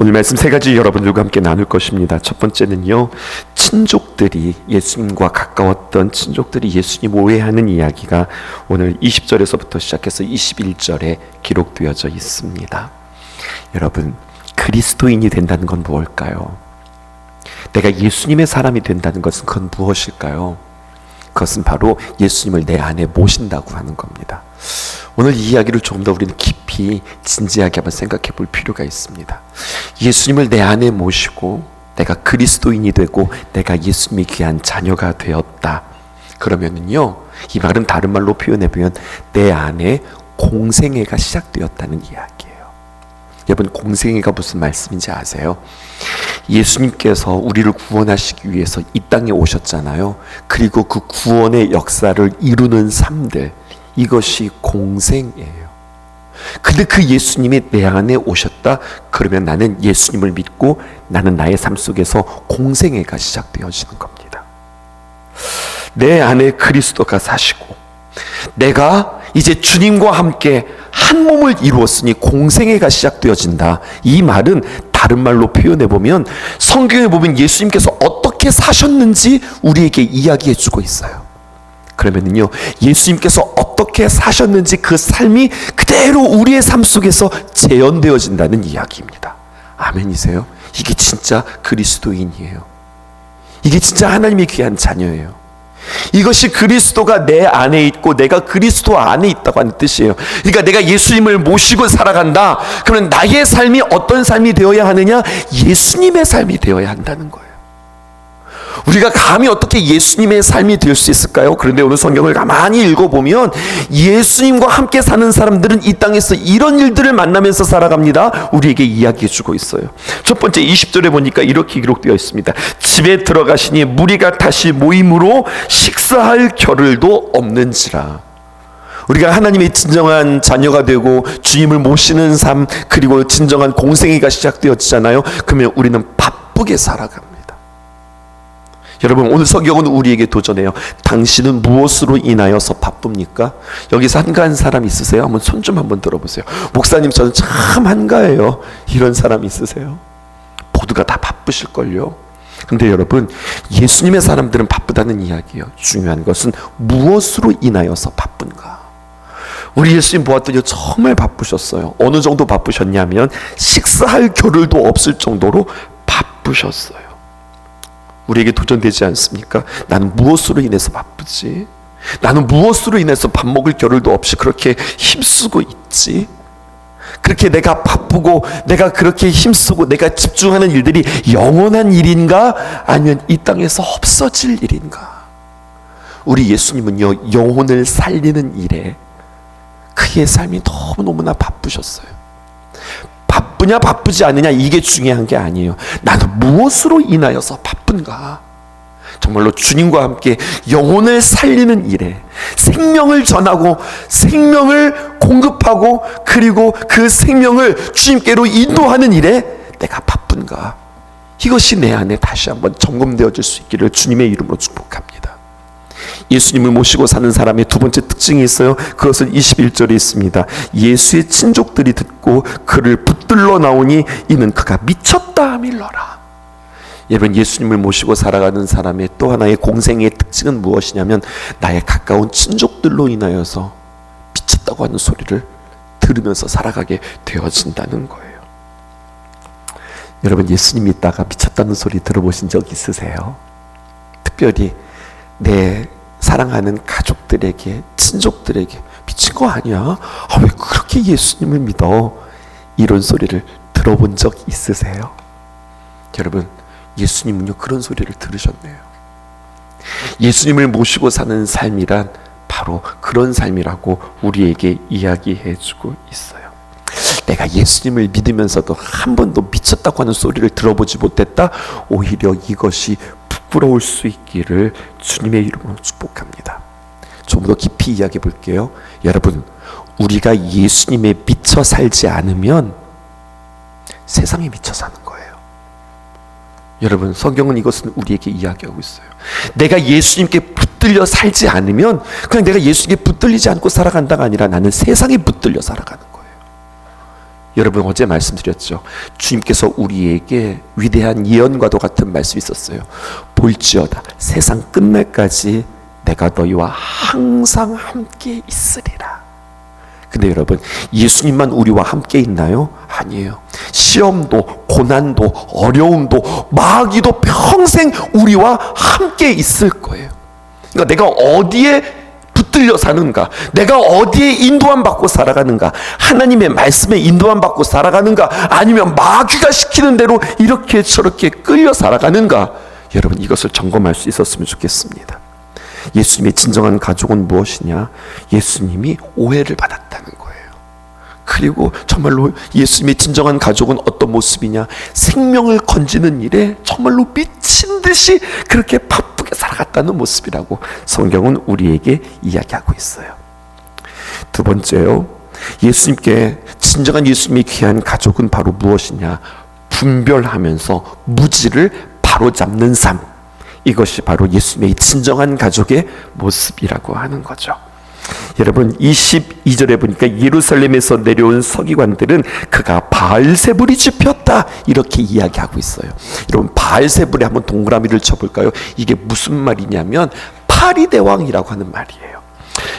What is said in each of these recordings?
오늘 말씀 세 가지 여러분들과 함께 나눌 것입니다. 첫 번째는요, 친족들이, 예수님과 가까웠던 친족들이 예수님 오해하는 이야기가 오늘 20절에서부터 시작해서 21절에 기록되어져 있습니다. 여러분, 그리스도인이 된다는 건 무엇일까요? 내가 예수님의 사람이 된다는 것은 그건 무엇일까요? 그것은 바로 예수님을 내 안에 모신다고 하는 겁니다. 오늘 이 이야기를 조금 더 우리는 깊이 진지하게 한번 생각해 볼 필요가 있습니다. 예수님을 내 안에 모시고 내가 그리스도인이 되고 내가 예수님의 귀한 자녀가 되었다. 그러면은요, 이 말은 다른 말로 표현해 보면 내 안에 공생애가 시작되었다는 이야기예요. 여러분, 공생애가 무슨 말씀인지 아세요? 예수님께서 우리를 구원하시기 위해서 이 땅에 오셨잖아요. 그리고 그 구원의 역사를 이루는 삶들, 이것이 공생애예요. 근데 그 예수님이 내 안에 오셨다? 그러면 나는 예수님을 믿고 나는 나의 삶 속에서 공생애가 시작되어지는 겁니다. 내 안에 그리스도가 사시고 내가 이제 주님과 함께 한 몸을 이루었으니 공생애가 시작되어진다. 이 말은 다른 말로 표현해 보면 성경에 보면 예수님께서 어떻게 사셨는지 우리에게 이야기해 주고 있어요. 그러면은요, 예수님께서 어떻게 사셨는지 그 삶이 그대로 우리의 삶 속에서 재현되어진다는 이야기입니다. 아멘이세요? 이게 진짜 그리스도인이에요. 이게 진짜 하나님의 귀한 자녀예요. 이것이 그리스도가 내 안에 있고 내가 그리스도 안에 있다고 하는 뜻이에요. 그러니까 내가 예수님을 모시고 살아간다. 그러면 나의 삶이 어떤 삶이 되어야 하느냐? 예수님의 삶이 되어야 한다는 거예요. 우리가 감히 어떻게 예수님의 삶이 될 수 있을까요? 그런데 오늘 성경을 가만히 읽어보면 예수님과 함께 사는 사람들은 이 땅에서 이런 일들을 만나면서 살아갑니다. 우리에게 이야기해주고 있어요. 첫 번째 20절에 보니까 이렇게 기록되어 있습니다. 집에 들어가시니 무리가 다시 모임으로 식사할 겨를도 없는지라. 우리가 하나님의 진정한 자녀가 되고 주님을 모시는 삶, 그리고 진정한 공생애가 시작되어지잖아요. 그러면 우리는 바쁘게 살아갑니다. 여러분, 오늘 성경은 우리에게 도전해요. 당신은 무엇으로 인하여서 바쁩니까? 여기서 한가한 사람 있으세요? 한번 손 좀 한번 들어보세요. 목사님, 저는 참 한가해요. 이런 사람 있으세요? 모두가 다 바쁘실걸요. 근데 여러분, 예수님의 사람들은 바쁘다는 이야기예요. 중요한 것은 무엇으로 인하여서 바쁜가? 우리 예수님 보았더니 정말 바쁘셨어요. 어느 정도 바쁘셨냐면 식사할 겨를도 없을 정도로 바쁘셨어요. 우리에게 도전되지 않습니까? 나는 무엇으로 인해서 바쁘지? 나는 무엇으로 인해서 밥 먹을 겨를도 없이 그렇게 힘쓰고 있지? 그렇게 내가 바쁘고 내가 그렇게 힘쓰고 내가 집중하는 일들이 영원한 일인가? 아니면 이 땅에서 없어질 일인가? 우리 예수님은요, 영혼을 살리는 일에 그의 삶이 너무너무나 바쁘셨어요. 바쁘냐 바쁘지 않느냐 이게 중요한 게 아니에요. 나는 무엇으로 인하여서 바쁜가? 정말로 주님과 함께 영혼을 살리는 일에 생명을 전하고 생명을 공급하고 그리고 그 생명을 주님께로 인도하는 일에 내가 바쁜가? 이것이 내 안에 다시 한번 점검되어질 수 있기를 주님의 이름으로 축복합니다. 예수님을 모시고 사는 사람의 두 번째 특징이 있어요. 그것은 21절에 있습니다. 예수의 친족들이 듣고 그를 붙들러 나오니 이는 그가 미쳤다 밀러라. 여러분, 예수님을 모시고 살아가는 사람의 또 하나의 공생의 특징은 무엇이냐면 나의 가까운 친족들로 인하여서 미쳤다고 하는 소리를 들으면서 살아가게 되어진다는 거예요. 여러분, 예수님 믿다가 미쳤다는 소리 들어보신 적 있으세요? 특별히 내 사랑하는 가족들에게, 친족들에게 미친 거 아니야? 왜 그렇게 예수님을 믿어? 이런 소리를 들어본 적 있으세요? 여러분, 예수님은요, 그런 소리를 들으셨네요. 예수님을 모시고 사는 삶이란 바로 그런 삶이라고 우리에게 이야기해 주고 있어요. 내가 예수님을 믿으면서도 한 번도 미쳤다고 하는 소리를 들어보지 못했다? 오히려 이것이 부러울 수 있기를 주님의 이름으로 축복합니다. 좀 더 깊이 이야기해 볼게요. 여러분, 우리가 예수님에 미쳐 살지 않으면 세상에 미쳐 사는 거예요. 여러분, 성경은 이것은 우리에게 이야기하고 있어요. 내가 예수님께 붙들려 살지 않으면 그냥 내가 예수님께 붙들리지 않고 살아간다가 아니라 나는 세상에 붙들려 살아가는 거예요. 여러분 어제 말씀드렸죠. 주님께서 우리에게 위대한 예언과도 같은 말씀이 있었어요. 볼지어다 세상 끝날까지 내가 너희와 항상 함께 있으리라. 근데 여러분, 예수님만 우리와 함께 있나요? 아니에요. 시험도 고난도 어려움도 마귀도 평생 우리와 함께 있을 거예요. 그러니까 내가 어디에 붙들려 사는가, 내가 어디에 인도함 받고 살아가는가, 하나님의 말씀에 인도함 받고 살아가는가, 아니면 마귀가 시키는 대로 이렇게 저렇게 끌려 살아가는가, 여러분 이것을 점검할 수 있었으면 좋겠습니다. 예수님의 진정한 가족은 무엇이냐? 예수님이 오해를 받았다는 거예요. 그리고 정말로 예수님의 진정한 가족은 어떤 모습이냐? 생명을 건지는 일에 정말로 미친 듯이 그렇게 바쁘게 살아갔다는 모습이라고 성경은 우리에게 이야기하고 있어요. 두 번째요, 예수님께 진정한 예수님의 귀한 가족은 바로 무엇이냐? 분별하면서 무지를 바로잡는 삶, 이것이 바로 예수님의 진정한 가족의 모습이라고 하는 거죠. 여러분 22절에 보니까 예루살렘에서 내려온 서기관들은 그가 바알세불이 집혔다 이렇게 이야기하고 있어요. 여러분 바알세불에 한번 동그라미를 쳐볼까요? 이게 무슨 말이냐면 파리대왕이라고 하는 말이에요.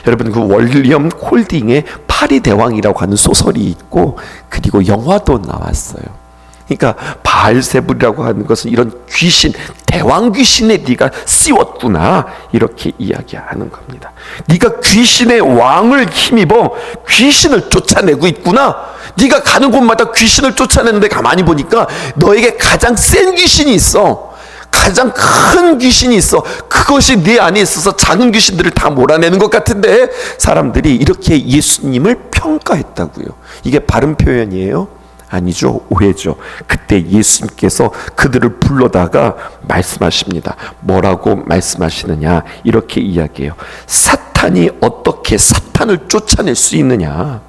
여러분 그 월리엄 홀딩의 파리대왕이라고 하는 소설이 있고 그리고 영화도 나왔어요. 그러니까 바알세불이라고 하는 것은 이런 귀신, 대왕 귀신에 네가 씌웠구나 이렇게 이야기하는 겁니다. 네가 귀신의 왕을 힘입어 귀신을 쫓아내고 있구나. 네가 가는 곳마다 귀신을 쫓아내는데 가만히 보니까 너에게 가장 센 귀신이 있어. 가장 큰 귀신이 있어. 그것이 네 안에 있어서 작은 귀신들을 다 몰아내는 것 같은데 사람들이 이렇게 예수님을 평가했다고요. 이게 바른 표현이에요? 아니죠. 오해죠. 그때 예수님께서 그들을 불러다가 말씀하십니다. 뭐라고 말씀하시느냐? 이렇게 이야기해요. 사탄이 어떻게 사탄을 쫓아낼 수 있느냐?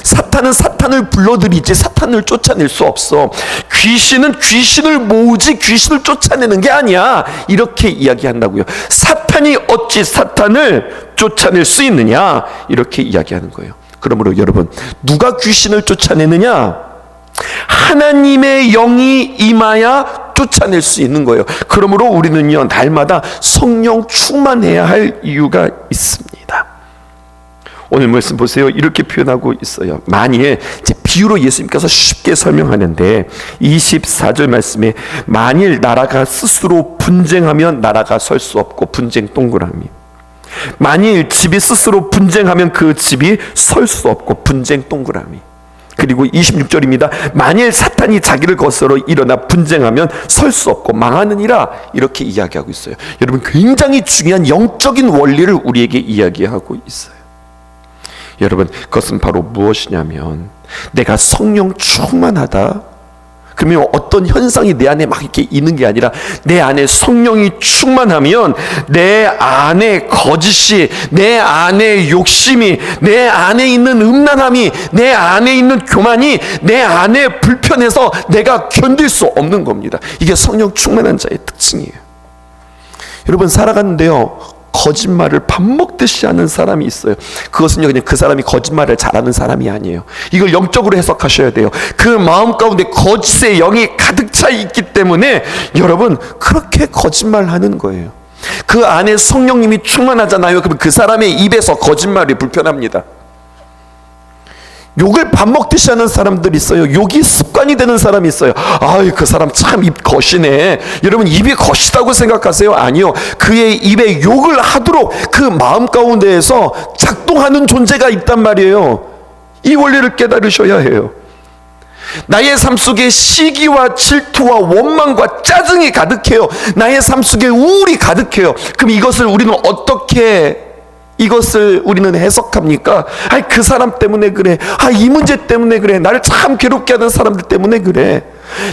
사탄은 사탄을 불러들이지 사탄을 쫓아낼 수 없어. 귀신은 귀신을 모으지 귀신을 쫓아내는 게 아니야. 이렇게 이야기한다고요. 사탄이 어찌 사탄을 쫓아낼 수 있느냐? 이렇게 이야기하는 거예요. 그러므로 여러분 누가 귀신을 쫓아내느냐? 하나님의 영이 임하야 쫓아낼 수 있는 거예요. 그러므로 우리는요 날마다 성령 충만해야 할 이유가 있습니다. 오늘 말씀 보세요. 이렇게 표현하고 있어요. 만일 이제 비유로 예수님께서 쉽게 설명하는데 24절 말씀에 만일 나라가 스스로 분쟁하면 나라가 설 수 없고 분쟁 동그라미. 만일 집이 스스로 분쟁하면 그 집이 설 수 없고 분쟁 동그라미. 그리고 26절입니다. 만일 사탄이 자기를 거스러 일어나 분쟁하면 설 수 없고 망하느니라 이렇게 이야기하고 있어요. 여러분 굉장히 중요한 영적인 원리를 우리에게 이야기하고 있어요. 여러분 그것은 바로 무엇이냐면 내가 성령 충만하다 그러면 어떤 현상이 내 안에 막 이렇게 있는 게 아니라 내 안에 성령이 충만하면 내 안에 거짓이, 내 안에 욕심이, 내 안에 있는 음란함이, 내 안에 있는 교만이 내 안에 불편해서 내가 견딜 수 없는 겁니다. 이게 성령 충만한 자의 특징이에요. 여러분 살아가는데요 거짓말을 밥 먹듯이 하는 사람이 있어요. 그것은요 그냥 그 사람이 거짓말을 잘하는 사람이 아니에요. 이걸 영적으로 해석하셔야 돼요. 그 마음 가운데 거짓의 영이 가득 차 있기 때문에 여러분 그렇게 거짓말하는 거예요. 그 안에 성령님이 충만하잖아요. 그러면 그 사람의 입에서 거짓말이 불편합니다. 욕을 밥 먹듯이 하는 사람들이 있어요. 욕이 습관이 되는 사람이 있어요. 아유 그 사람 참 입 거시네. 여러분 입이 거시다고 생각하세요? 아니요. 그의 입에 욕을 하도록 그 마음 가운데에서 작동하는 존재가 있단 말이에요. 이 원리를 깨달으셔야 해요. 나의 삶 속에 시기와 질투와 원망과 짜증이 가득해요. 나의 삶 속에 우울이 가득해요. 그럼 이것을 우리는 어떻게 우리는 해석합니까? 그 사람 때문에 그래. 이 문제 때문에 그래. 나를 참 괴롭게 하는 사람들 때문에 그래.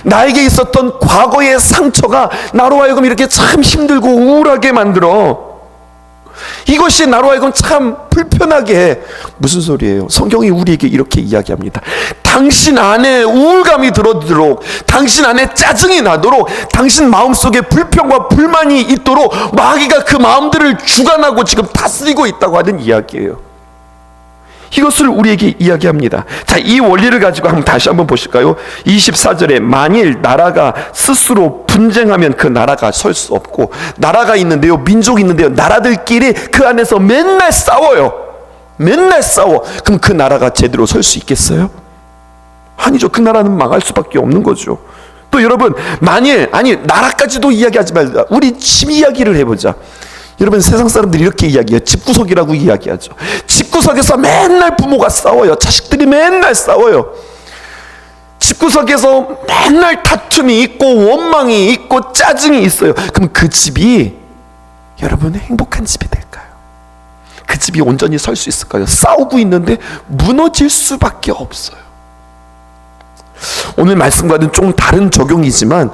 나에게 있었던 과거의 상처가 나로 하여금 이렇게 참 힘들고 우울하게 만들어. 이것이 나로 하여금 참 불편하게 해. 무슨 소리예요? 성경이 우리에게 이렇게 이야기합니다. 당신 안에 우울감이 들어들도록, 당신 안에 짜증이 나도록, 당신 마음속에 불평과 불만이 있도록 마귀가 그 마음들을 주관하고 지금 다스리고 있다고 하는 이야기예요. 이것을 우리에게 이야기합니다. 자, 이 원리를 가지고 다시 한번 보실까요? 24절에 만일 나라가 스스로 분쟁하면 그 나라가 설 수 없고, 나라가 있는데요, 민족이 있는데요, 나라들끼리 그 안에서 맨날 싸워요. 맨날 싸워. 그럼 그 나라가 제대로 설 수 있겠어요? 아니죠. 그 나라는 망할 수밖에 없는 거죠. 또 여러분, 나라까지도 이야기하지 말자. 우리 집 이야기를 해보자. 여러분, 세상 사람들이 이렇게 이야기해요. 집구석이라고 이야기하죠. 집구석에서 맨날 부모가 싸워요. 자식들이 맨날 싸워요. 집구석에서 맨날 다툼이 있고 원망이 있고 짜증이 있어요. 그럼 그 집이 여러분 행복한 집이 될까요? 그 집이 온전히 설 수 있을까요? 싸우고 있는데 무너질 수밖에 없어요. 오늘 말씀과는 좀 다른 적용이지만,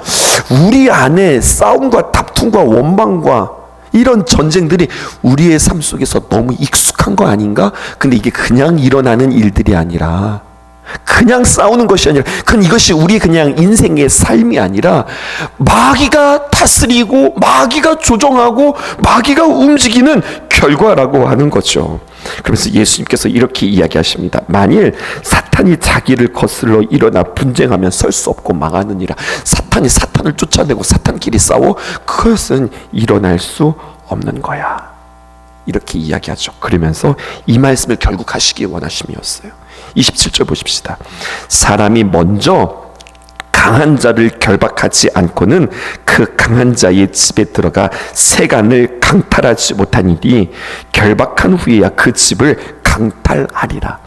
우리 안에 싸움과 다툼과 원망과 이런 전쟁들이 우리의 삶 속에서 너무 익숙한 거 아닌가? 근데 이게 그냥 일어나는 일들이 아니라, 그냥 싸우는 것이 아니라, 그건 이것이 우리 그냥 인생의 삶이 아니라 마귀가 다스리고 마귀가 조종하고 마귀가 움직이는 결과라고 하는 거죠. 그래서 예수님께서 이렇게 이야기하십니다. 만일 사탄이 자기를 거슬러 일어나 분쟁하면 설 수 없고 망하느니라. 사탄이 사탄을 쫓아내고 사탄끼리 싸워? 그것은 일어날 수 없는 거야. 이렇게 이야기하죠. 그러면서 이 말씀을 결국 하시기 원하심이었어요. 27절 보십시다. 사람이 먼저 강한 자를 결박하지 않고는 그 강한 자의 집에 들어가 세간을 강탈하지 못하니니 결박한 후에야 그 집을 강탈하리라.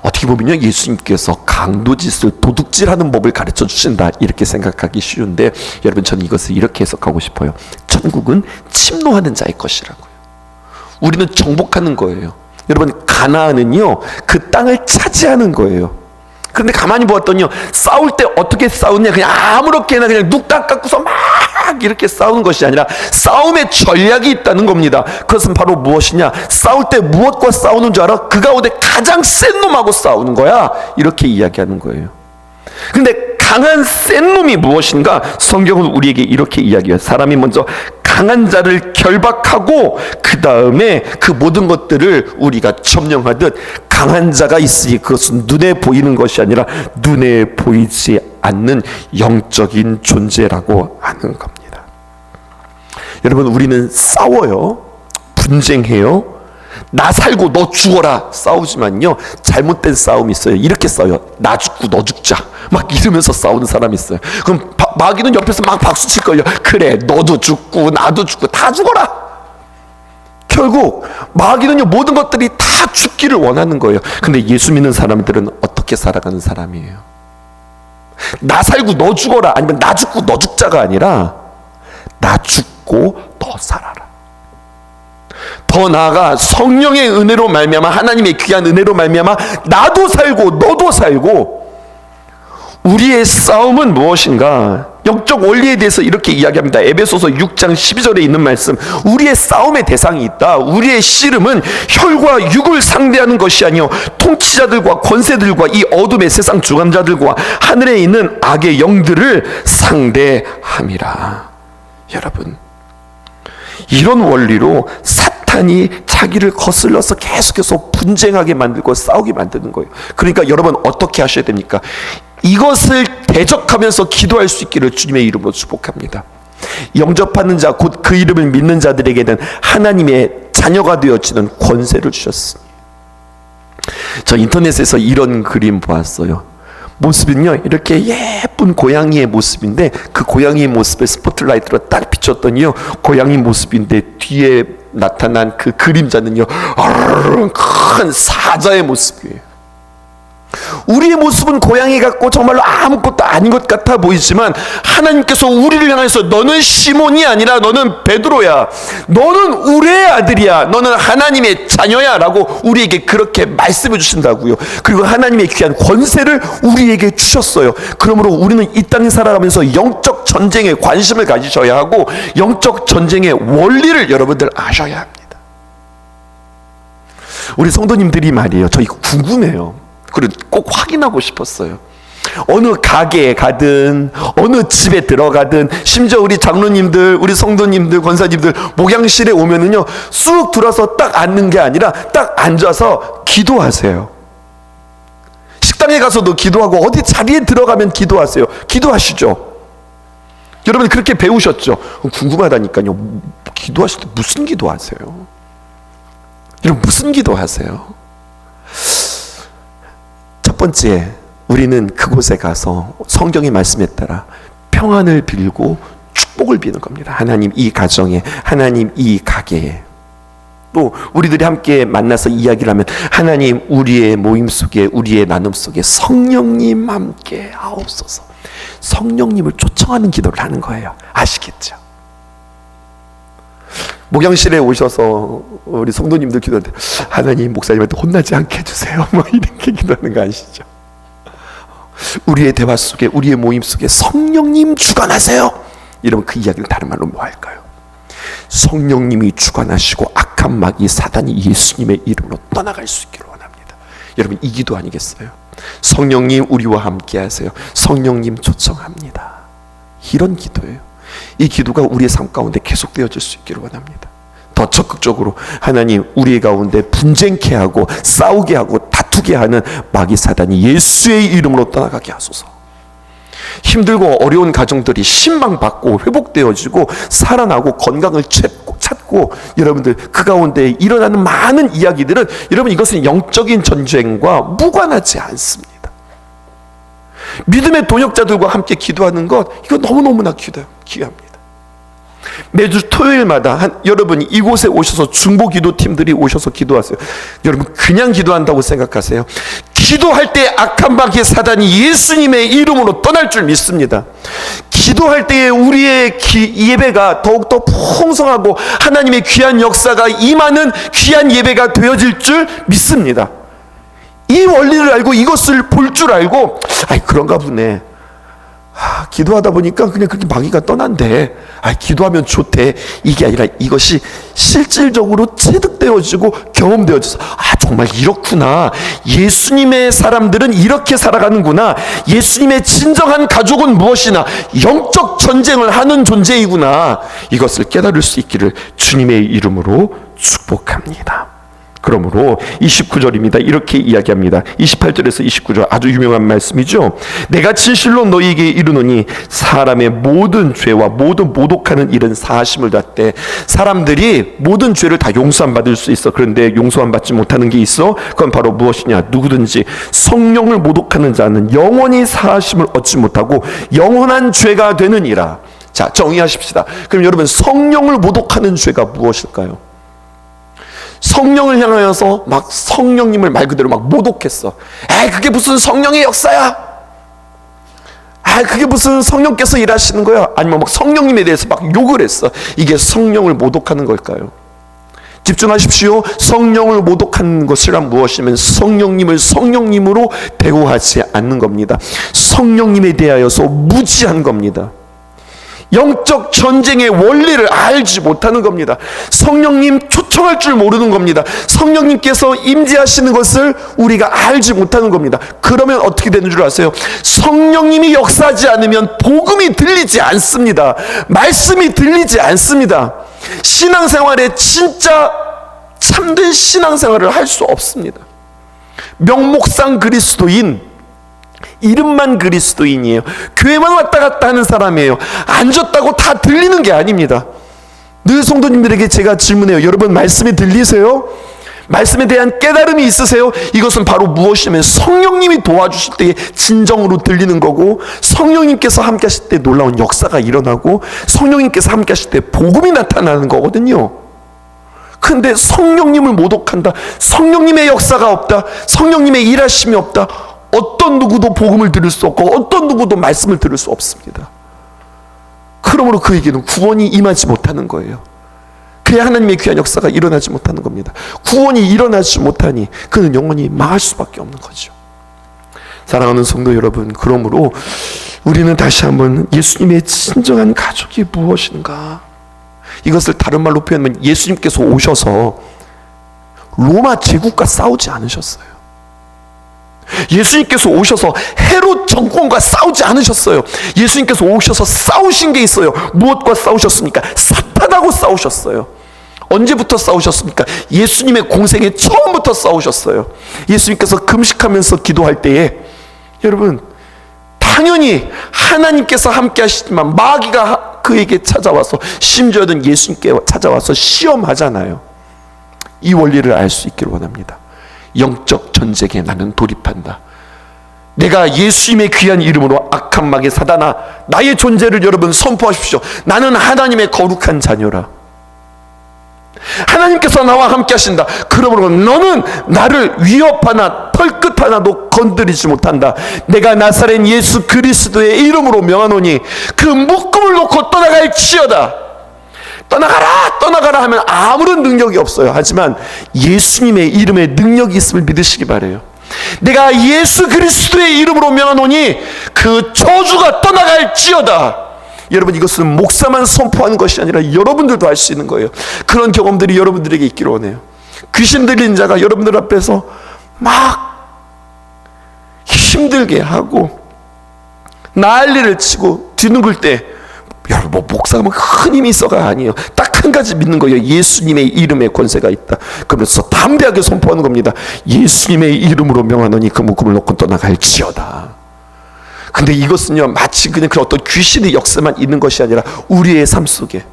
어떻게 보면요, 예수님께서 강도짓을 도둑질하는 법을 가르쳐 주신다, 이렇게 생각하기 쉬운데, 여러분, 저는 이것을 이렇게 해석하고 싶어요. 천국은 침노하는 자의 것이라고요. 우리는 정복하는 거예요. 여러분, 가나안은요, 그 땅을 차지하는 거예요. 그런데 가만히 보았더니요, 싸울 때 어떻게 싸우냐, 그냥 아무렇게나 그냥 눅딱 갖고서 막 이렇게 싸우는 것이 아니라 싸움의 전략이 있다는 겁니다. 그것은 바로 무엇이냐? 싸울 때 무엇과 싸우는 줄 알아? 그 가운데 가장 센 놈하고 싸우는 거야. 이렇게 이야기하는 거예요. 근데 강한 센 놈이 무엇인가? 성경은 우리에게 이렇게 이야기해요. 사람이 먼저 강한 자를 결박하고 그 다음에 그 모든 것들을 우리가 점령하듯, 강한 자가 있으니 그것은 눈에 보이는 것이 아니라 눈에 보이지 않는 영적인 존재라고 하는 겁니다. 여러분, 우리는 싸워요. 분쟁해요. 나 살고 너 죽어라 싸우지만요, 잘못된 싸움이 있어요. 이렇게 싸워요. 나 죽고 너 죽자 막 이러면서 싸우는 사람이 있어요. 그럼 마귀는 옆에서 막 박수 칠 거예요. 그래, 너도 죽고 나도 죽고 다 죽어라. 결국 마귀는요, 모든 것들이 다 죽기를 원하는 거예요. 근데 예수 믿는 사람들은 어떻게 살아가는 사람이에요? 나 살고 너 죽어라, 아니면 나 죽고 너 죽자가 아니라 나 죽고 너 살아라. 더 나아가 성령의 은혜로 말미암아, 하나님의 귀한 은혜로 말미암아 나도 살고 너도 살고. 우리의 싸움은 무엇인가? 영적 원리에 대해서 이렇게 이야기합니다. 에베소서 6장 12절에 있는 말씀, 우리의 싸움의 대상이 있다. 우리의 씨름은 혈과 육을 상대하는 것이 아니요 통치자들과 권세들과 이 어둠의 세상 주관자들과 하늘에 있는 악의 영들을 상대함이라. 여러분, 이런 원리로 사탄이 자기를 거슬러서 계속해서 분쟁하게 만들고 싸우게 만드는 거예요. 그러니까 여러분, 어떻게 하셔야 됩니까? 이것을 대적하면서 기도할 수 있기를 주님의 이름으로 축복합니다. 영접하는 자, 곧 그 이름을 믿는 자들에게는 하나님의 자녀가 되어지는 권세를 주셨습니다. 저 인터넷에서 이런 그림 보았어요. 모습은요, 이렇게 예쁜 고양이의 모습인데, 그 고양이의 모습을 스포트라이트로 딱 비췄더니요, 고양이 모습인데 뒤에 나타난 그 그림자는요, 큰 사자의 모습이에요. 우리의 모습은 고양이 같고 정말로 아무것도 아닌 것 같아 보이지만, 하나님께서 우리를 향해서 너는 시몬이 아니라 너는 베드로야, 너는 우리의 아들이야, 너는 하나님의 자녀야 라고 우리에게 그렇게 말씀해 주신다고요. 그리고 하나님의 귀한 권세를 우리에게 주셨어요. 그러므로 우리는 이 땅에 살아가면서 영적 전쟁에 관심을 가지셔야 하고, 영적 전쟁의 원리를 여러분들 아셔야 합니다. 우리 성도님들이 말이에요, 저 이거 궁금해요. 그리고 꼭 확인하고 싶었어요. 어느 가게에 가든 어느 집에 들어가든 심지어 우리 장로님들, 우리 성도님들, 권사님들 목양실에 오면은요 쑥 들어서 딱 앉는 게 아니라 딱 앉아서 기도하세요. 식당에 가서도 기도하고 어디 자리에 들어가면 기도하세요. 기도하시죠. 여러분 그렇게 배우셨죠? 궁금하다니까요. 기도하실 때 무슨 기도하세요? 여러분 무슨 기도하세요? 첫 번째, 우리는 그곳에 가서 성경의 말씀에 따라 평안을 빌고 축복을 비는 겁니다. 하나님 이 가정에, 하나님 이 가게에. 또 우리들이 함께 만나서 이야기를 하면 하나님 우리의 모임 속에, 우리의 나눔 속에 성령님 함께 하옵소서. 성령님을 초청하는 기도를 하는 거예요. 아시겠죠? 목양실에 오셔서 우리 성도님들 기도할 때 하나님 목사님한테 혼나지 않게 해주세요 뭐 이렇게 기도하는 거 아시죠? 우리의 대화 속에, 우리의 모임 속에 성령님 주관하세요. 이러면 그 이야기를 다른 말로 뭐 할까요? 성령님이 주관하시고 악한 마귀 사단이 예수님의 이름으로 떠나갈 수 있기를 원합니다. 여러분 이 기도 아니겠어요? 성령님 우리와 함께 하세요. 성령님 초청합니다. 이런 기도예요. 이 기도가 우리의 삶 가운데 계속되어질 수 있기를 원합니다. 더 적극적으로 하나님 우리 가운데 분쟁케 하고 싸우게 하고 다투게 하는 마귀 사단이 예수의 이름으로 떠나가게 하소서. 힘들고 어려운 가정들이 신방받고 회복되어지고 살아나고 건강을 찾고 여러분들 그 가운데 일어나는 많은 이야기들은 여러분 이것은 영적인 전쟁과 무관하지 않습니다. 믿음의 동역자들과 함께 기도하는 것 이거 너무너무나 귀합니다. 매주 토요일마다 여러분이 이곳에 오셔서 중보기도팀들이 오셔서 기도하세요. 여러분 그냥 기도한다고 생각하세요? 기도할 때 악한 마귀의 사단이 예수님의 이름으로 떠날 줄 믿습니다. 기도할 때에 우리의 예배가 더욱더 풍성하고 하나님의 귀한 역사가 임하는 귀한 예배가 되어질 줄 믿습니다. 이 원리를 알고 이것을 볼 줄 알고 그런가 보네. 기도하다 보니까 그냥 그렇게 마귀가 떠난대. 기도하면 좋대. 이게 아니라 이것이 실질적으로 체득되어지고 경험되어져서 정말 이렇구나. 예수님의 사람들은 이렇게 살아가는구나. 예수님의 진정한 가족은 무엇이나 영적 전쟁을 하는 존재이구나. 이것을 깨달을 수 있기를 주님의 이름으로 축복합니다. 그러므로 29절입니다. 이렇게 이야기합니다. 28절에서 29절 아주 유명한 말씀이죠. 내가 진실로 너희에게 이르노니 사람의 모든 죄와 모든 모독하는 일은 사하심을 받되 사람들이 모든 죄를 다 용서함 받을 수 있어. 그런데 용서함 받지 못하는 게 있어. 그건 바로 무엇이냐? 누구든지 성령을 모독하는 자는 영원히 사하심을 얻지 못하고 영원한 죄가 되느니라. 자, 정의하십시다. 그럼 여러분 성령을 모독하는 죄가 무엇일까요? 성령을 향하여서 막 성령님을 말 그대로 막 모독했어. 그게 무슨 성령의 역사야? 그게 무슨 성령께서 일하시는 거야? 아니면 막 성령님에 대해서 막 욕을 했어. 이게 성령을 모독하는 걸까요? 집중하십시오. 성령을 모독하는 것이란 무엇이면 성령님을 성령님으로 대우하지 않는 겁니다. 성령님에 대하여서 무지한 겁니다. 영적 전쟁의 원리를 알지 못하는 겁니다. 성령님 초청할 줄 모르는 겁니다. 성령님께서 임재하시는 것을 우리가 알지 못하는 겁니다. 그러면 어떻게 되는 줄 아세요? 성령님이 역사하지 않으면 복음이 들리지 않습니다. 말씀이 들리지 않습니다. 신앙생활에 진짜 참된 신앙생활을 할 수 없습니다. 명목상 그리스도인, 이름만 그리스도인이에요. 교회만 왔다 갔다 하는 사람이에요. 앉았다고 다 들리는 게 아닙니다. 늘 성도님들에게 제가 질문해요. 여러분 말씀이 들리세요? 말씀에 대한 깨달음이 있으세요? 이것은 바로 무엇이냐면 성령님이 도와주실 때 진정으로 들리는 거고, 성령님께서 함께 하실 때 놀라운 역사가 일어나고, 성령님께서 함께 하실 때 복음이 나타나는 거거든요. 근데 성령님을 모독한다, 성령님의 역사가 없다, 성령님의 일하심이 없다, 어떤 누구도 복음을 들을 수 없고 어떤 누구도 말씀을 들을 수 없습니다. 그러므로 그에게는 구원이 임하지 못하는 거예요. 그의 하나님의 귀한 역사가 일어나지 못하는 겁니다. 구원이 일어나지 못하니 그는 영원히 망할 수밖에 없는 거죠. 사랑하는 성도 여러분, 그러므로 우리는 다시 한번 예수님의 진정한 가족이 무엇인가, 이것을 다른 말로 표현하면 예수님께서 오셔서 로마 제국과 싸우지 않으셨어요. 예수님께서 오셔서 헤롯 정권과 싸우지 않으셨어요. 예수님께서 오셔서 싸우신 게 있어요. 무엇과 싸우셨습니까? 사탄하고 싸우셨어요. 언제부터 싸우셨습니까? 예수님의 공생의 처음부터 싸우셨어요. 예수님께서 금식하면서 기도할 때에 여러분, 당연히 하나님께서 함께 하시지만 마귀가 그에게 찾아와서, 심지어는 예수님께 찾아와서 시험하잖아요. 이 원리를 알 수 있기를 원합니다. 영적 전쟁에 나는 돌입한다. 내가 예수님의 귀한 이름으로 악한 마귀 사단아, 나의 존재를 여러분 선포하십시오. 나는 하나님의 거룩한 자녀라. 하나님께서 나와 함께 하신다. 그러므로 너는 나를 위협 하나, 털끝 하나도 건드리지 못한다. 내가 나사렛 예수 그리스도의 이름으로 명하노니 그 묶음을 놓고 떠나갈지어다. 떠나가라 떠나가라 하면 아무런 능력이 없어요. 하지만 예수님의 이름에 능력이 있음을 믿으시기 바라요. 내가 예수 그리스도의 이름으로 명하노니 그 저주가 떠나갈지어다. 여러분, 이것은 목사만 선포하는 것이 아니라 여러분들도 할 수 있는 거예요. 그런 경험들이 여러분들에게 있기를 원해요. 귀신 들린 자가 여러분들 앞에서 막 힘들게 하고 난리를 치고 뒤누글 때, 여러분, 뭐 목사가 뭐 큰 힘이 있어가 아니에요. 딱 한 가지 믿는 거예요. 예수님의 이름에 권세가 있다. 그러면서 담대하게 선포하는 겁니다. 예수님의 이름으로 명하노니 그 묶음을 놓고 떠나갈지어다. 근데 이것은요, 마치 그냥 그 어떤 귀신의 역사만 있는 것이 아니라 우리의 삶 속에,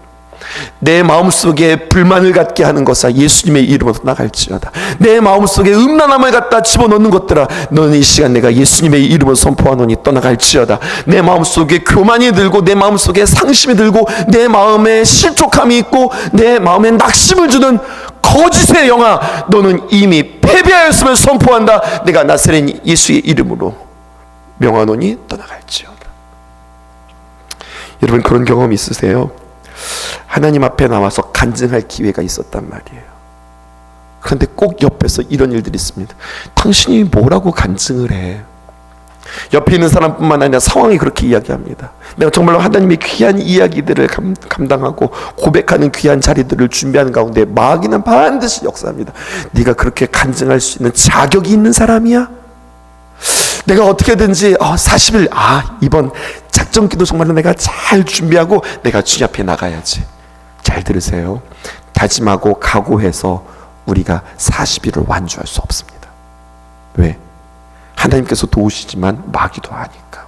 내 마음속에 불만을 갖게 하는 것아 예수님의 이름으로 나갈지어다. 내 마음속에 음란함을 갖다 집어넣는 것들아, 너는 이 시간 내가 예수님의 이름으로 선포하노니 떠나갈지어다. 내 마음속에 교만이 들고, 내 마음속에 상심이 들고, 내 마음에 실족함이 있고, 내 마음에 낙심을 주는 거짓의 영아, 너는 이미 패배하였음을 선포한다. 내가 나사렛 예수의 이름으로 명하노니 떠나갈지어다. 여러분, 그런 경험 있으세요? 하나님 앞에 나와서 간증할 기회가 있었단 말이에요. 그런데 꼭 옆에서 이런 일들이 있습니다. 당신이 뭐라고 간증을 해? 옆에 있는 사람뿐만 아니라 상황이 그렇게 이야기합니다. 내가 정말로 하나님의 귀한 이야기들을 감당하고 고백하는 귀한 자리들을 준비하는 가운데 마귀는 반드시 역사합니다. 네가 그렇게 간증할 수 있는 자격이 있는 사람이야? 내가 어떻게든지 40일 이번 작전기도 정말로 내가 잘 준비하고 내가 주님 앞에 나가야지. 잘 들으세요. 다짐하고 각오해서 우리가 40일을 완주할 수 없습니다. 왜? 하나님께서 도우시지만 마귀도 하니까.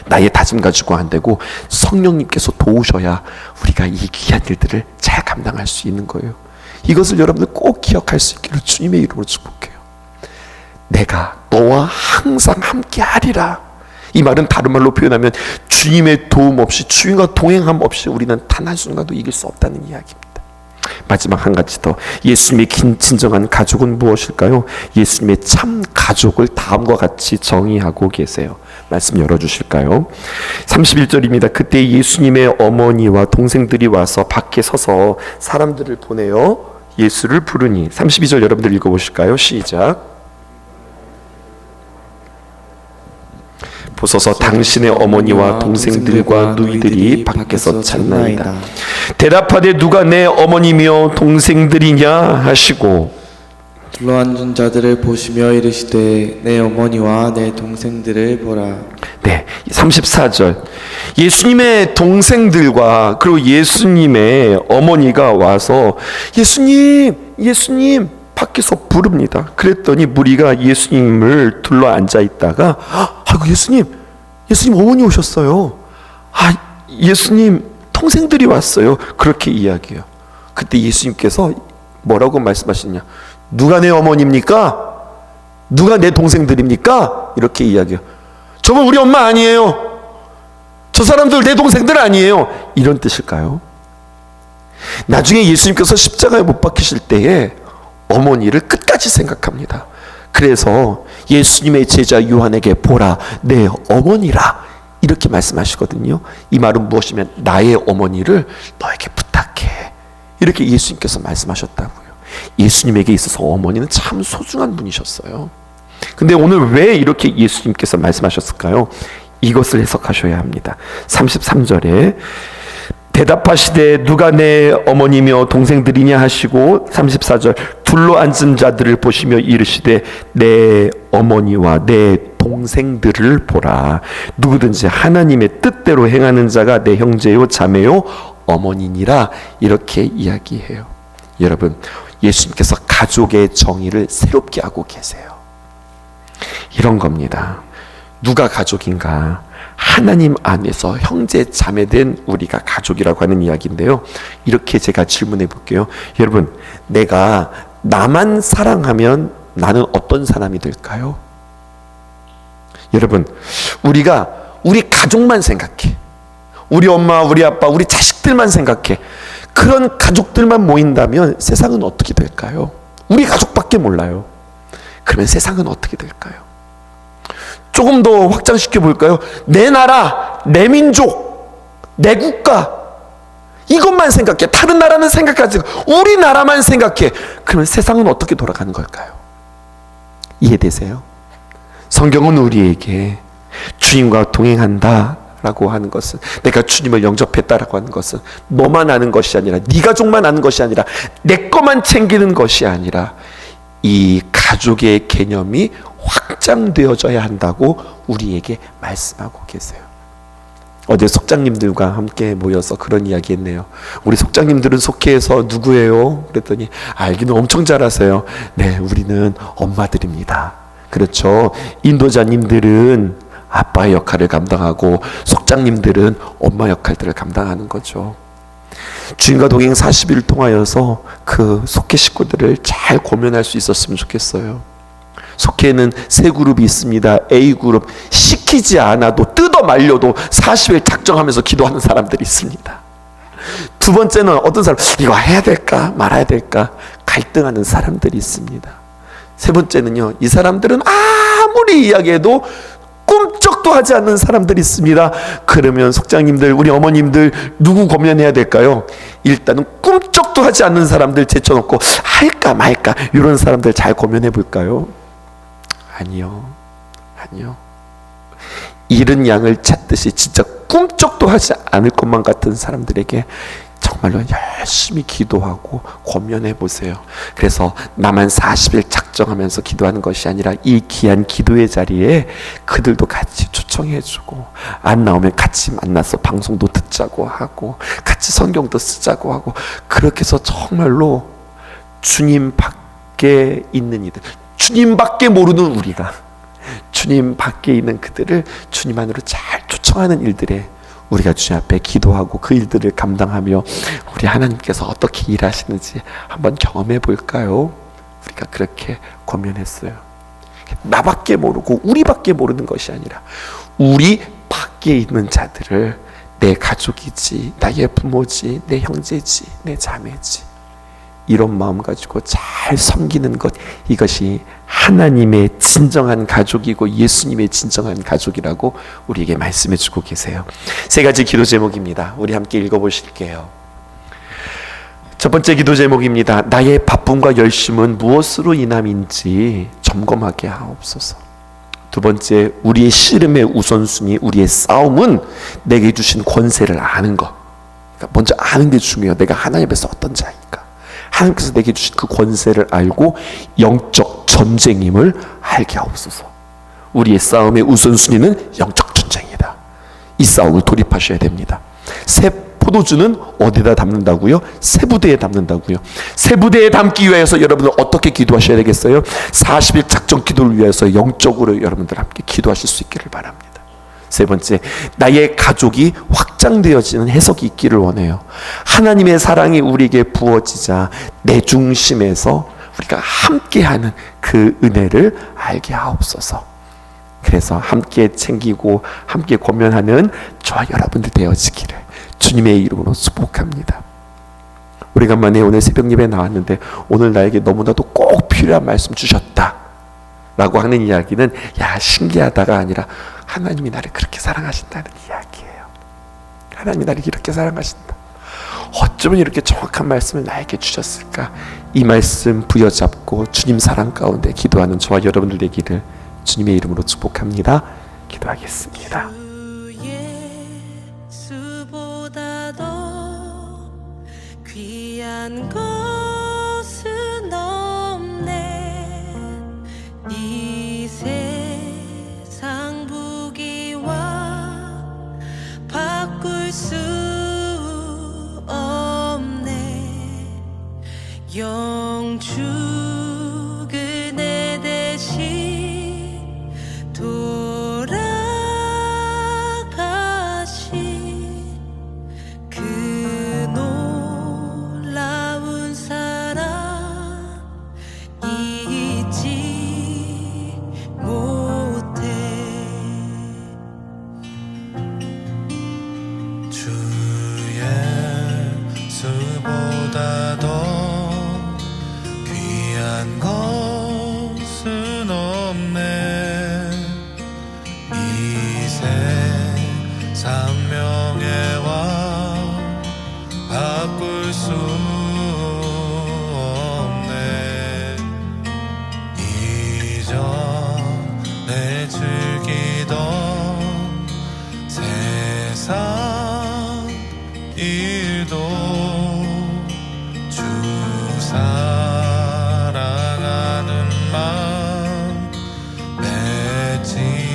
나의 다짐 가지고 안 되고 성령님께서 도우셔야 우리가 이 귀한 일들을 잘 감당할 수 있는 거예요. 이것을 여러분들 꼭 기억할 수 있기를 주님의 이름으로 축복해요. 내가 너와 항상 함께 하리라. 이 말은 다른 말로 표현하면 주님의 도움 없이, 주님과 동행함 없이 우리는 단 한순간도 이길 수 없다는 이야기입니다. 마지막 한 가지 더, 예수님의 진정한 가족은 무엇일까요? 예수님의 참 가족을 다음과 같이 정의하고 계세요. 말씀 열어주실까요? 31절입니다. 그때 예수님의 어머니와 동생들이 와서 밖에 서서 사람들을 보내어 예수를 부르니. 32절 여러분들 읽어보실까요? 시작. 보소서 당신의 어머니와 동생들과 누이들이 밖에서 찾나이다. 대답하되 누가 내 어머니며 동생들이냐 하시고 둘러앉은 자들을 보시며 이르시되 내 어머니와 내 동생들을 보라. 네, 34절 예수님의 동생들과 그리고 예수님의 어머니가 와서 예수님 밖에서 부릅니다. 그랬더니 무리가 예수님을 둘러앉아 있다가 아이고 예수님 어머니 오셨어요. 예수님 동생들이 왔어요. 그렇게 이야기해요. 그때 예수님께서 뭐라고 말씀하시냐? 누가 내 어머니입니까? 누가 내 동생들입니까? 이렇게 이야기해요. 저분 우리 엄마 아니에요. 저 사람들 내 동생들 아니에요. 이런 뜻일까요? 나중에 예수님께서 십자가에 못 박히실 때에 어머니를 끝까지 생각합니다. 그래서 예수님의 제자 요한에게 보라 내 어머니라 이렇게 말씀하시거든요. 이 말은 무엇이면 나의 어머니를 너에게 부탁해. 이렇게 예수님께서 말씀하셨다고요. 예수님에게 있어서 어머니는 참 소중한 분이셨어요. 근데 오늘 왜 이렇게 예수님께서 말씀하셨을까요? 이것을 해석하셔야 합니다. 33절에 대답하시되 누가 내 어머니며 동생들이냐 하시고 34절 둘러 앉은 자들을 보시며 이르시되 내 어머니와 내 동생들을 보라. 누구든지 하나님의 뜻대로 행하는 자가 내 형제요 자매요 어머니니라. 이렇게 이야기해요. 여러분, 예수님께서 가족의 정의를 새롭게 하고 계세요. 이런 겁니다. 누가 가족인가? 하나님 안에서 형제 자매된 우리가 가족이라고 하는 이야기인데요. 이렇게 제가 질문해 볼게요. 여러분, 내가 나만 사랑하면 나는 어떤 사람이 될까요? 여러분, 우리가 우리 가족만 생각해. 우리 엄마, 우리 아빠, 우리 자식들만 생각해. 그런 가족들만 모인다면 세상은 어떻게 될까요? 우리 가족밖에 몰라요. 그러면 세상은 어떻게 될까요? 조금 더 확장시켜 볼까요? 내 나라, 내 민족, 내 국가, 이것만 생각해. 다른 나라는 생각하지 않고 우리나라만 생각해. 그러면 세상은 어떻게 돌아가는 걸까요? 이해되세요? 성경은 우리에게 주님과 동행한다 라고 하는 것은, 내가 주님을 영접했다라고 하는 것은 너만 아는 것이 아니라, 네 가족만 아는 것이 아니라, 내 것만 챙기는 것이 아니라 이 가족의 개념이 확장되어져야 한다고 우리에게 말씀하고 계세요. 어제 속장님들과 함께 모여서 그런 이야기 했네요. 우리 속장님들은 속회에서 누구예요? 그랬더니 알기는 엄청 잘하세요. 네, 우리는 엄마들입니다. 그렇죠. 인도자님들은 아빠의 역할을 감당하고 속장님들은 엄마 역할들을 감당하는 거죠. 주님과 동행 40일 통하여서 그 속회 식구들을 잘 고면할 수 있었으면 좋겠어요. 속회에는 세 그룹이 있습니다. A그룹, 시키지 않아도 뜯어 말려도 40일 작정하면서 기도하는 사람들이 있습니다. 두 번째는 어떤 사람, 이거 해야 될까 말아야 될까 갈등하는 사람들이 있습니다. 세 번째는요, 이 사람들은 아무리 이야기해도 꿈쩍도 하지 않는 사람들이 있습니다. 그러면 속장님들, 우리 어머님들 누구 고면해야 될까요? 일단은 꿈쩍도 하지 않는 사람들 제쳐놓고 할까 말까 이런 사람들 잘 고면해 볼까요? 아니요. 잃은 양을 찾듯이 진짜 꿈쩍도 하지 않을 것만 같은 사람들에게 정말로 열심히 기도하고 고면해 보세요. 그래서 나만 40일 작정하면서 기도하는 것이 아니라 이 귀한 기도의 자리에 그들도 같이 초청해주고, 안 나오면 같이 만나서 방송도 듣자고 하고, 같이 성경도 쓰자고 하고, 그렇게 해서 정말로 주님 밖에 있는 이들, 주님 밖에 모르는 우리가 주님 밖에 있는 그들을 주님 안으로 잘 초청하는 일들에 우리가 주님 앞에 기도하고 그 일들을 감당하며 우리 하나님께서 어떻게 일하시는지 한번 경험해 볼까요? 우리가 그렇게 고민했어요. 나밖에 모르고 우리밖에 모르는 것이 아니라 우리 밖에 있는 자들을 내 가족이지, 나의 부모지, 내 형제지, 내 자매지, 이런 마음 가지고 잘 섬기는 것, 이것이 하나님의 진정한 가족이고 예수님의 진정한 가족이라고 우리에게 말씀해 주고 계세요. 세 가지 기도 제목입니다. 우리 함께 읽어보실게요. 첫 번째 기도 제목입니다. 나의 바쁨과 열심은 무엇으로 인함인지 점검하게 하옵소서. 두 번째, 우리의 씨름의 우선순위, 우리의 싸움은 내게 주신 권세를 아는 것. 그러니까 먼저 아는 게 중요해요. 내가 하나님 앞에서 어떤 자인가, 하나님께서 내게 주신 그 권세를 알고 영적 전쟁임을 알게 하옵소서. 우리의 싸움의 우선순위는 영적 전쟁이다. 이 싸움을 돌입하셔야 됩니다. 새 포도주는 어디다 담는다고요? 새 부대에 담는다고요. 새 부대에 담기 위해서 여러분들 어떻게 기도하셔야 되겠어요? 40일 작정 기도를 위해서 영적으로 여러분들 함께 기도하실 수 있기를 바랍니다. 세 번째, 나의 가족이 확장되어지는 해석이 있기를 원해요. 하나님의 사랑이 우리에게 부어지자 내 중심에서 우리가 함께하는 그 은혜를 알게 하옵소서. 그래서 함께 챙기고 함께 고면하는 저와 여러분들 되어지기를 주님의 이름으로 축복합니다. 오래간만에 오늘 새벽 예배 나왔는데 오늘 나에게 너무나도 꼭 필요한 말씀 주셨다 라고 하는 이야기는 야 신기하다가 아니라 하나님이 나를 그렇게 사랑하신다는 이야기예요. 하나님이 나를 이렇게 사랑하신다. 어쩌면 이렇게 정확한 말씀을 나에게 주셨을까? 이 말씀 부여잡고 주님 사랑 가운데 기도하는 저와 여러분들 되기를 주님의 이름으로 축복합니다. 기도하겠습니다. 예수보다 더 귀한 것은 없네. 이 세상 부귀와 바꿀 수 없네. 영축을 내 대신 돌아가신 그 놀라운 사랑 잊지 못해. 주 예수보다 더 귀한 것은 없네. 이 세상 명예와 바꿀 수 없네. 이전에 즐기던 세상 일도 주 사랑하는 마음 맺지